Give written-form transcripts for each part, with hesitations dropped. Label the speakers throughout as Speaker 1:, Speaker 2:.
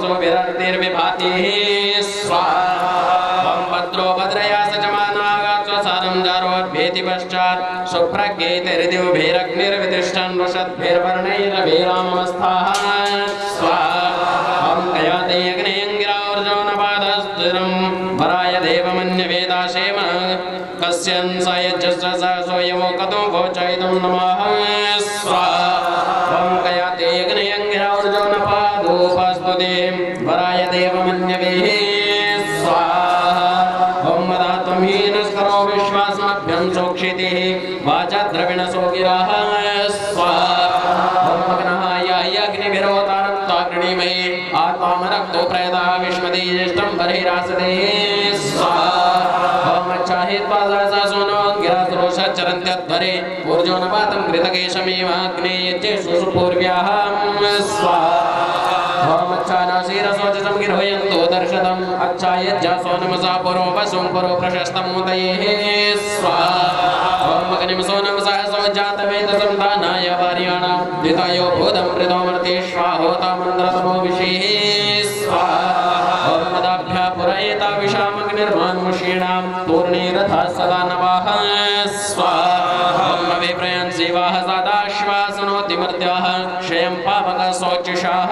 Speaker 1: वसो विरतिर्विभाति स्वाहा ओम भद्रो भद्रया सचमानागात् स्वसारं जारोद्भेति पश्चात् सुप्रज्ञेतिर्दिव्यैरग्निर्वितिष्ठन् वृषद्भिर्वर्णैरभिरामवस्थाः स्वाहा ओम कयाते अग्नेयङ्गिरार्जुनपादस्थिरं वराय देवमन्यवेदाशेम कस्यं सायज्जस्य सोऽयमो कतो भोचयितुं नमः स्वाहा ओम कयाते अग्नेयङ्गिरार्जुनपादोपस्तुते वराय देवमन्यवे स्वाहा ओम मदात्वं हीनस्करो विश्वासमभ्यं सोक्षितिः वाचा द्रविणसो गिराः स्वाहा ओम मग्नः याग्निभिरोतारक्ताग्निमये आत्मामरक्तो प्रयतः विश्वदेज्येष्ठं बर्हिरासते स्वाहा ओम अच्छाहित्वा सहसा सोनो गिरासुरोषच्चरन्त्यध्वरे ऊर्जोनपातं कृतकेशमेव अग्नेयेत्येषु सुपूर्व्याः स्वाहा ओम अच्छानासीरसोचसं गिरोयन्तो दर्शतम् अच्छायज्जासो नमसा पुरो वसुं पुरो प्रशस्तं मुदयेः स्वाहा ओम अग्निं सोनं सहसो जातवेदसं दानाय वार्याणां द्वितायो भूतं मृतोमर्ति स्वाहोतामन्द्रतमो विषेः स्वाहा ओम मदाभ्या पुरयेता विषामग्निर्मानुषीणां तूर्णीरथा सदा नवाः स्वाहा ओम विप्रयन् शिवाः सदाश्वासनोति मर्त्याः क्षयं पावकः शोचिषाः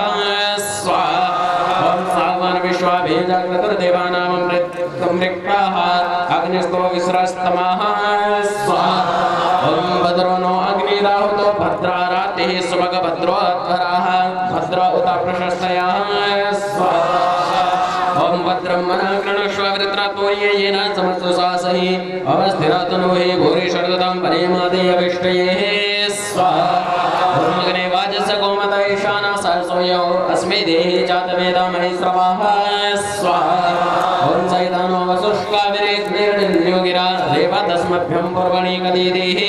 Speaker 1: स्वाहा ओम सावन विश्वाभिजाग्रतर्देवानां मृक्ताः अग्निस्तो विस्रस्तमाः स्वाहा ओम भद्रो नो अग्निराहुतो भद्रारातिः सुभगभद्रो अध्वराः भद्र उत प्रशस्तयाः स्वाहा ओम भद्रं मनः कृणुष्व वृत्रतो येन समस्तुसासहि अवस्थिरातनु हि भूरि षड्दं परिमादयविष्टयेः स्वाहा ओम अग्ने वाजस्य गोमत ईशाना सरसोयो अस्मै देहि जातवेदा महेश्रवाः स्वाहा ओम सैतानो वसुष्काविरेग्निर्नियोगिरा देवतस्मभ्यं पूर्वणि कदीदेः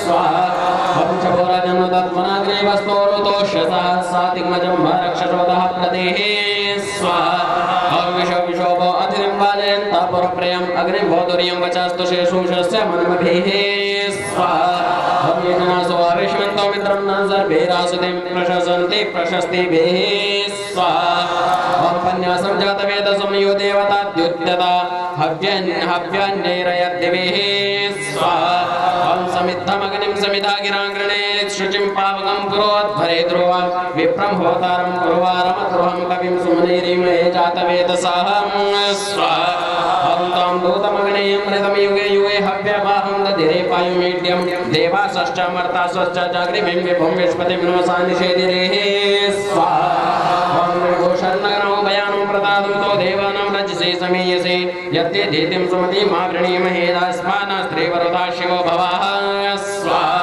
Speaker 1: स्वाहा ओम चकोरजनु तत्मनाग्ने वस्तोरुतोष्यसः सातिग्मजं भरक्षसोदः प्रदेः स्वाहा ओम विशोभो अतिरिम्बालयन्ता पुरप्रियम् अग्निभोतुर्यं वचास्तु शेषुषस्य मनमभिः स्वाहा ओम येजनासो आविष्मन्तो मित्रं न सर्वैरासुतिं प्रशसन्ति प्रशस्तिभिः स्वाहा ओम पन्यासं जातवेदसं यो देवताद्युत्यता हव्यान्यैरयद्दिभिः स्वाहा ओम समिद्धमग्निं समिधा गिराङ्गणे शुचिं पावकं पुरोध्वरे ध्रुवं विप्रं होतारं कुर्वारमध्रुवं कविं सुमनेरिमहे जातवेदसः स्वाहा ओम तं दूतमग्नेयमृतं युगे युगे हव्यवाहं दधिरे पायुमीड्यं देवासश्चामर्तासश्च जाग्रिमिं विभुं विश्वतिं नमसा निषेधिरेः स्वाहा ओम विभूषन्नगरो भयानं प्रदादूतो देवानां रजसे समीयसे यत्ते देतिं सुमतिं मावृणीमहे दास्मानास्त्रेवरदा शिवो भवाः स्वाहा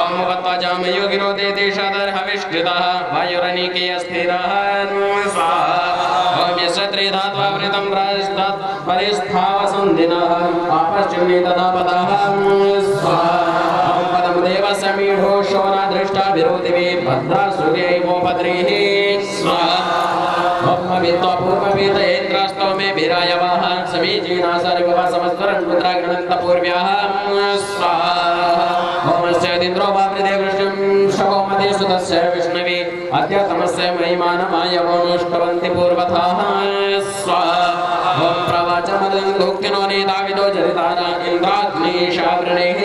Speaker 1: ओम उपत्वजाम योगिनो देते शतर्हविष्कृतः वायुरनीके अस्थिरः स्वाहा ओम यस्य त्रिधात्वावृतं प्रास्तत् परिस्थावसन्धिनः आपश्चिन्ने तदा पदः स्वाहा ओम पदं देवस्य मीढो शोरादृष्टा विरोधिभिः भद्रासुर्यै वो भद्रीः स्वाहा ओम वित्वा पूर्ववीतयेन्द्रास्तो मे भिरायवाः समीचीना सर्ववा समस्वरन् रुद्राग्नन्तपूर्व्याः स्वाहा ओमस्य दिन्द्रो वावृते वृष्टिं शवोमते सुतस्य विष्णवे अद्यतमस्य महिमानमायवो नोष्टवन्ति पूर्वथाः स्वाहा ओम प्रवाचमदं भुक्तिनो नेताविदो जरितारा इन्द्राग्निशावृणेः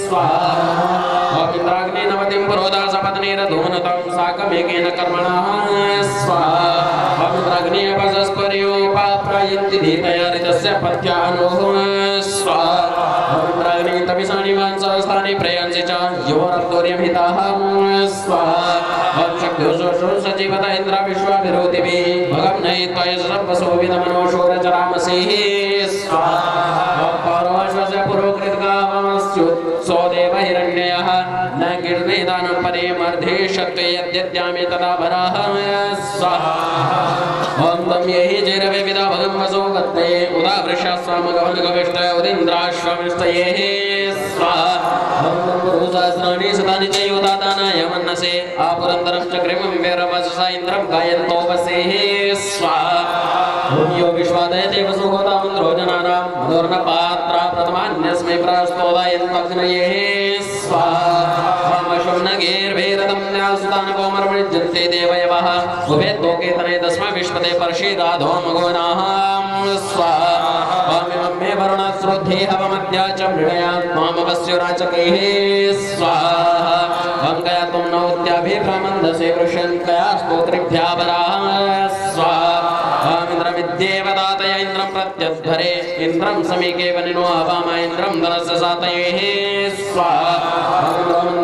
Speaker 1: स्वाहा ओम इन्द्राग्नि नवतिं पुरोधा सपत्नीरधूनतं साकमेकेन कर्मणः स्वाहा ओम इन्द्राग्नि अपसस्पर्योपाप्रयन्ति धीतया ऋतस्य पत्यानुः स्वाहा ओम इन्द्राग्नि तपिसानि वांसस्थानि प्रयांसि च योरक्तोर्यभिताः स्वाहा ओम शक्तिषु सजीवत इन्द्र विश्वाभिरोधिभिः भगं नयित्वा सर्वसो विदमनोषोरचरामसेः स्वाहा ओम पौरवश्वस्य पुरोकृतगावमस्युत् सो देव हिरण्ययः न गिर्वेदानं परेमर्धे शक्ते यद्यद्यामे तदा भराः स्वाहा ओम तं येहि जैरवेविदा भगं वसो गत्तये उदा वृषस्वामगवनगविष्ट उदिन्द्राश्वमिष्टयेः स्वाहा ओम तं पुरुषसहस्राणि शतानि च योदादानाय मन्नसे आपुरन्दरं चक्रिमं वीरवससा इन्द्रं गायन्तोपसेः स्वाहा यो विश्वादय देवसुगोता मन्द्रो जनानां मनोर्नपात्रा प्रथमान्यस्मै प्रस्तोदयन्तग्नये स्वाहा मशुन्नगेर्भेरदं न्यासुतानकोमर्मृज्यन्ते देवयवः उभेद्लोके तने तस्मै विश्वते पर्षिराधो मघोनाः स्वाहा वामिमम्मे वरुणश्रोद्धे हवमद्या च मृणयात्मामवस्युराचकैः स्वाहा वङ्कया त्वं नौत्याभिभ्रमन्दसे वृषङ्कया स्तोत्रिभ्या वराः स्वाहा इन्द्रमिद्येव दातय इन्द्रं प्रत्यध्वरे इन्द्रं समीके वनिनो अवाम इन्द्रं धनस्य सातयेः स्वाहा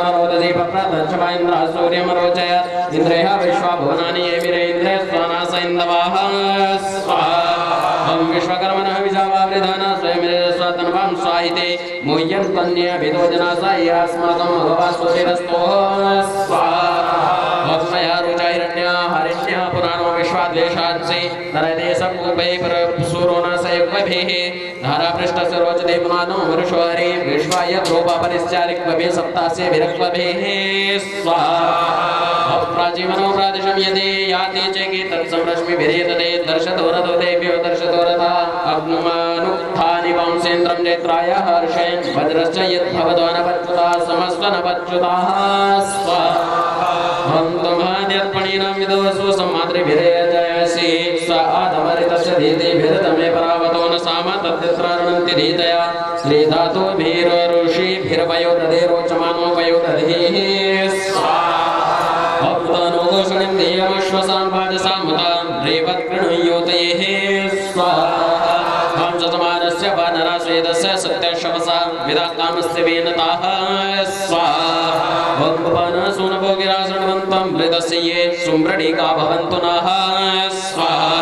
Speaker 1: नरोददीपप्रदक्षमा इन्द्रः सूर्यमरोचयत् इन्द्रः विश्वा भुवनानि ये वीरेन्द्रे स्वानास इन्दवाः स्वाहा विश्वकर्मणः विजावावृधाना स्वयं स्वाहिते मुह्यं तन्यभितो जनासाय अस्माकं भगवा स्वशिरस्तोः स्वाहा मया रुचा हिरण्या हरिण्या पुराणो विश्वाद्वेषात्से नरते सपूपे परसूरो न सयुग्मभिः धारापृष्ठस्य रोचते पुनानो वरुषो हरि विश्वाय ध्रुवपरिश्चारिक्वभिः सप्तास्य विरक्वभिः स्वाहा प्राचीमनो प्रादिशं यदि याति चेके तत्संरश्मिभिरेतते दर्शतो देव्यो दर्शतो रथा अग्नुमानुत्थानि वांसेन्द्रं नेत्राय हर्षेन् वज्रश्च यद्भवतो न पच्युता समस्व न पच्युताः स्वाहा हन्तुमाद्यर्पणीनां विदोषु सम्मातृभिरेजयसि स आधमरितस्य धीतिभिरतमे परावतो न साम तद्यत्रारणन्ति धीतया श्रीधातुभिरऋषिभिर्वयो दधे रोचमानो वयो दधेः स्वाहा भक्तानो घोषणं देयमश्वसाम्पादसामतां रेवत्कृणुयोतयेः स्वाहा हंससमानस्य वानरा स्वेदस्य सत्यशवसा विदाकामस्य वेनताः स्वाहा भगवान् सुनभोगिरासनवन्तं मृतस्य ये सुम्रडिका भवन्तु नः स्वाहा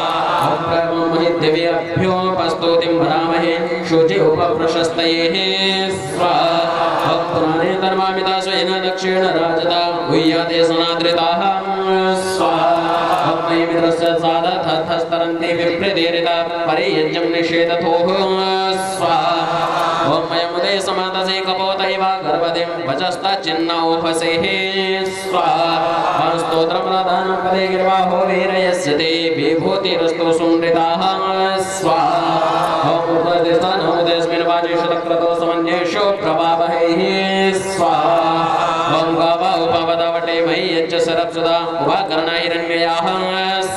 Speaker 1: महिद्यवेभ्योपस्तुतिं भरामहे शुचि उपप्रशस्तयेः स्वाहा भक्तानि धर्मामिता स्वेन दक्षिण राजता गुह्यते सनाद्रिताः स्वाहा मित्रस्य साधथस्तरन्ति विप्रदेरिता परियज्ञं निषेधतोः स्वाहा ॐ मयमुदे समातसे कपोतैव गर्भदिं वचस्तचिन्नौपसेः स्वाहा स्तोत्रप्रधानं पदे गिर्वाहो वीरयस्य ते विभूतिरस्तु सुमृताः स्वाहा ॐ वाचेषु समन्येषु प्रभावहैः स्वाहा ॐ गाव उपवदवटे मयि यच्च सरप्सुदा उपाकर्णैरन्ययाः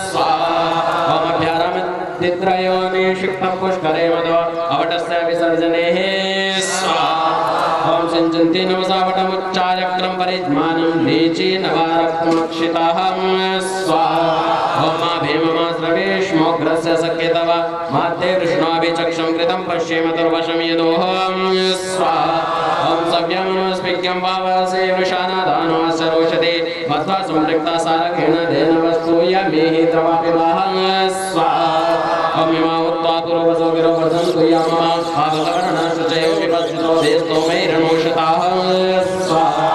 Speaker 1: स्वाहा ॐ अभ्यारमदित्रयोनि शिक्तं पुष्करे मदो अवटस्य विसर्जनेः स्वाहा ॐ सिञ्चन्ति नमसावटमुच्चायक्रं परिज्मानं लीची नवारक्तमक्षिताः स्वाहा ॐ मा भीममास्रवेश्मोग्रस्य सख्यतव माध्ये विष्णोऽभिचक्षं कृतं पश्येम दुर्वशं यदोहं स्वाहा ॐ सव्यमनोस्पिक्यं वावसे वृषानादानो सरोषते मध्वा संपृक्ता सारखेण धेन वस्तूयमेहि द्रवापिवाह स्वाहा ॐ इमा उत्वा पुरोवसो गिरोवसं तुय्याममा भागवकर्णः शुचयो विपस्सितो भेस्तो मैरणोषताः स्वाहा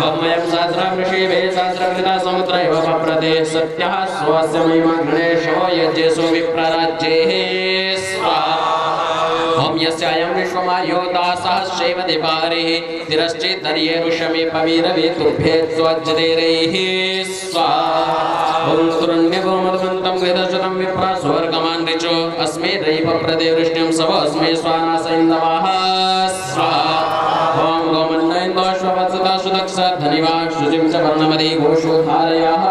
Speaker 1: ॐ मयं सहस्रं ऋषिभिः सहस्रकृता समुद्र इव पप्रते सत्यः स्वस्य महिमा गणेशो यज्ञेषु विप्रराज्येः स्वाहा ॐ यस्यायं विश्वमायोता सहस्रैव दिपारिः तिरश्चिद्दर्ये ऋषमे पवीरवेतुभ्येत्स्वज्जदेरैः स्वाहा ॐ सुरण्यगोमदमन्तं वेदशतं विप्रा स्वर्गमान् ऋचो अस्मै दैवप्रदे वृष्टिं सव अस्मै स्वानासैन्दवाः स्वाहा ॐ गोमन्नैन्दोश्ववत्सता सुदक्षा धनिवा शुचिं च वर्णमदि घोषो धारयाः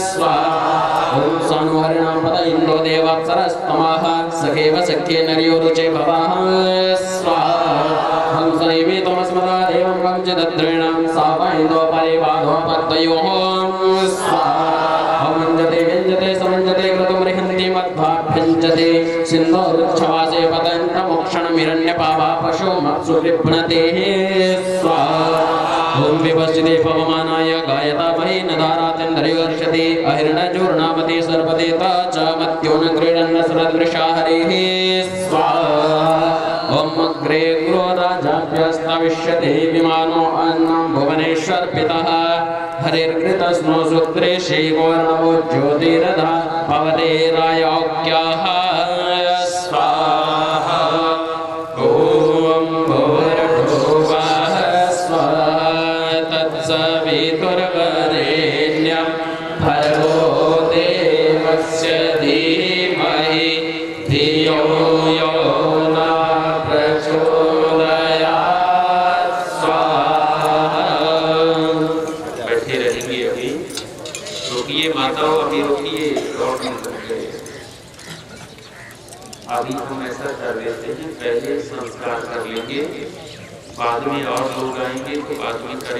Speaker 1: स्वाहा ॐ सानुहरिणां पद इन्दो देवाप्सरस्तमाः सखेव सख्ये नर्यो रुचे भवाः स्वाहा हंसनैवे तमस्मदा देवं कञ्चिदद्रेणां सापैन्दो परिवादो पद्मयोः स्वाहा व्यञ्जते व्यञ्जते समञ्जते क्रतुं रिहन्ति मध्वाभ्यञ्जते सिन्धोरुच्छवासे पतन्तमोक्षणमिरण्यपावा पशो मत्सु लिप्णतेः स्वाहा ॐ विपश्चिते पवमानाय गायता मही न धारातिन्दर्योर्षति अहिर्णचूर्णामति सर्वते च मत्यो न क्रीडन्न सुरदृशा हरिः स्वाहा ॐ अग्रे गुरो राजाभ्यस्तविष्यते विमानो अन्नं भुवनेश्वर पितः हरिर्कृतस्नो सूत्रे श्रीगोर्णवो ज्योतिरधा भवते रायोक्याः स्वाहा ॐ भूर्भुवः स्वाहा तत्सवितुर्वरेण्यं भर्गो देवस्य धीमहि यो यो न प्रचोदयात् स्वाहा। बैठे रहेंगे अभी, रोकिए माताओं, अभी रोकिए, दौड़ मत करिए। अभी हम ऐसा कर लेते हैं, पहले संस्कार कर लेंगे, बाद में और लोग आएंगे तो बाद में करेंगे।